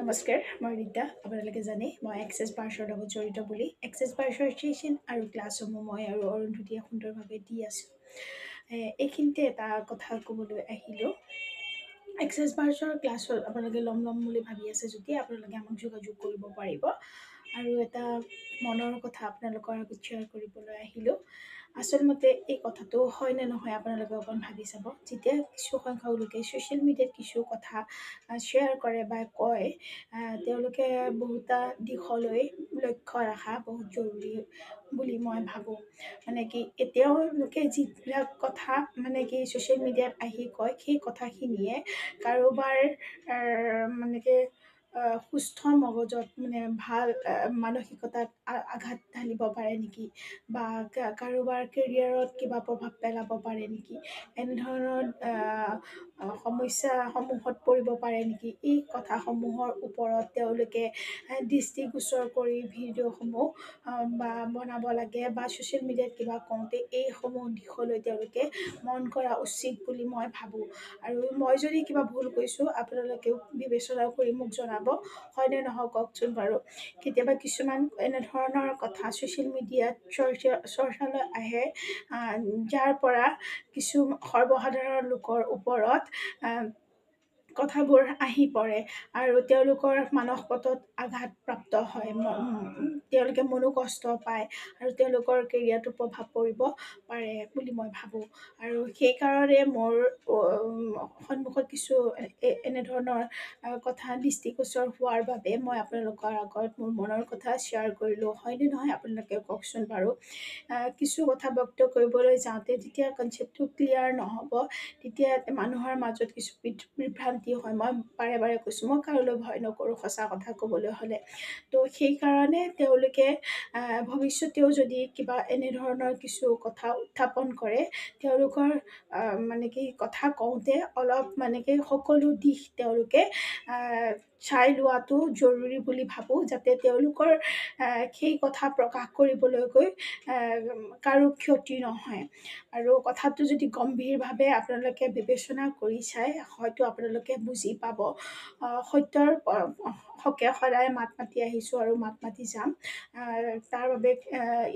নমস্কাৰ, মই ৰীতা। আপোনালোকে জানে মই এক্সেছ বাৰ্ছৰ লগত জড়িত বুলি। এক্সেছ বাৰ্ছৰ ছেশ্যন আৰু ক্লাছসমূহ মই আৰু অৰুন্ধতীয়ে সুন্দৰভাৱে দি আছোঁ। এইখিনিতে এটা কথা ক'বলৈ আহিলোঁ। এক্সেছ বাৰ্ছৰ ক্লাছত আপোনালোকে ল'ম বুলি ভাবি আছে যদি আপোনালোকে আমাক যোগাযোগ কৰিব পাৰিব। আৰু এটা মনৰ কথা আপোনালোকৰ আগত শ্বেয়াৰ কৰিবলৈ আহিলোঁ। আচলমতে এই কথাটো হয় নে নহয় আপোনালোকে অকণ ভাবি চাব। যেতিয়া কিছু সংখ্যক লোকে ছ'চিয়েল মিডিয়াত কিছু কথা শ্বেয়াৰ কৰে বা কয়, তেওঁলোকে বহুতা দিশলৈ লক্ষ্য ৰখা বহুত জৰুৰী বুলি মই ভাবোঁ। মানে কি তেওঁলোকে যিবিলাক কথা মানে কি ছ'চিয়েল মিডিয়াত আহি কয়, সেই কথাখিনিয়ে কাৰোবাৰ মানে কি সুস্থ মগজত মানে ভাল মানসিকতাত আঘাত ঢালিব পাৰে নেকি, বা কাৰোবাৰ কেৰিয়াৰত কিবা প্ৰভাৱ পেলাব পাৰে নেকি, এনেধৰণৰ সমস্যাসমূহত পৰিব পাৰে নেকি, এই কথাসমূহৰ ওপৰত তেওঁলোকে দৃষ্টিগোচৰ কৰি ভিডিঅ'সমূহ বা বনাব লাগে বা ছ'চিয়েল মিডিয়াত কিবা কওঁতে এইসমূহ দিশলৈ তেওঁলোকে মন কৰা উচিত বুলি মই ভাবোঁ। আৰু মই যদি কিবা ভুল কৈছোঁ আপোনালোকেও বিবেচনা কৰি মোক জনাব, হয়নে নহয় কওকচোন বাৰু। কেতিয়াবা কিছুমান এনেধৰণৰ কথা ছ'চিয়েল মিডিয়াত চৰ্চালৈ আহে, যাৰ পৰা কিছু সৰ্বসাধাৰণ লোকৰ ওপৰত কথাবোৰ আহি পৰে আৰু তেওঁলোকৰ মানসপটত আঘাতপ্ৰাপ্ত হয়, তেওঁলোকে মনোকষ্ট পায় আৰু তেওঁলোকৰ কেৰিয়াৰটো প্ৰভাৱ পৰিব পাৰে বুলি মই ভাবোঁ। আৰু সেইকাৰণে মোৰ সন্মুখত কিছু এনেধৰণৰ কথা দৃষ্টিগোচৰ হোৱাৰ বাবে মই আপোনালোকৰ আগত মোৰ মনৰ কথা শ্বেয়াৰ কৰিলোঁ, হয়নে নহয় আপোনালোকে কওকচোন বাৰু। কিছু কথা ব্যক্ত কৰিবলৈ যাওঁতে যেতিয়া কনচেপ্টটো ক্লিয়াৰ নহ'ব, তেতিয়া মানুহৰ মাজত কিছু বিভ্ৰান্তি হয়। মই বাৰে বাৰে কৈছোঁ, মই কাৰোলৈ ভয় নকৰোঁ সঁচা কথা ক'বলৈ হ'লে। তো সেইকাৰণে তেওঁলোকে ভৱিষ্যতেও যদি কিবা এনেধৰণৰ কিছু কথা উত্থাপন কৰে, তেওঁলোকৰ মানে কি কথা কওঁতে অলপ মানে কি সকলো দিশ তেওঁলোকে চাই লোৱাটো জৰুৰী বুলি ভাবোঁ, যাতে তেওঁলোকৰ সেই কথা প্ৰকাশ কৰিবলৈ গৈ কাৰো ক্ষতি নহয়। আৰু কথাটো যদি গম্ভীৰভাৱে আপোনালোকে বিবেচনা কৰি চাই, হয়তো আপোনালোকে বুজি পাব। সত্যৰ হকে সদায় মাত মাতি আহিছোঁ আৰু মাত মাতি যাম। তাৰ বাবে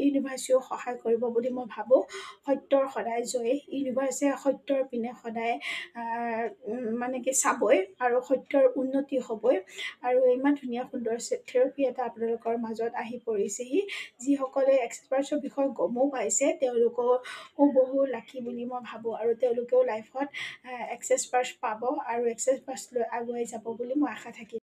ইউনিভাৰ্ছেও সহায় কৰিব বুলি মই ভাবোঁ। সত্যৰ সদায় জয়, ইউনিভাৰ্ছে সত্যৰ পিনে সদায় মানে কি চাবই আৰু সত্যৰ উন্নতি হ'বই। আৰু ইমান ধুনীয়া সুন্দৰ থেৰাপি এটা আপোনালোকৰ মাজত আহি পৰিছেহি। যিসকলে এক্সেছ বাৰ্ছৰ বিষয়ে গমো পাইছে, তেওঁলোকো বহু লাকি বুলি মই ভাবোঁ। আৰু তেওঁলোকেও লাইফত এক্সেছ বাৰ্ছ পাব আৰু এক্সেছ বাৰ্ছ লৈ আগুৱাই যাব বুলি মই আশা থাকিল।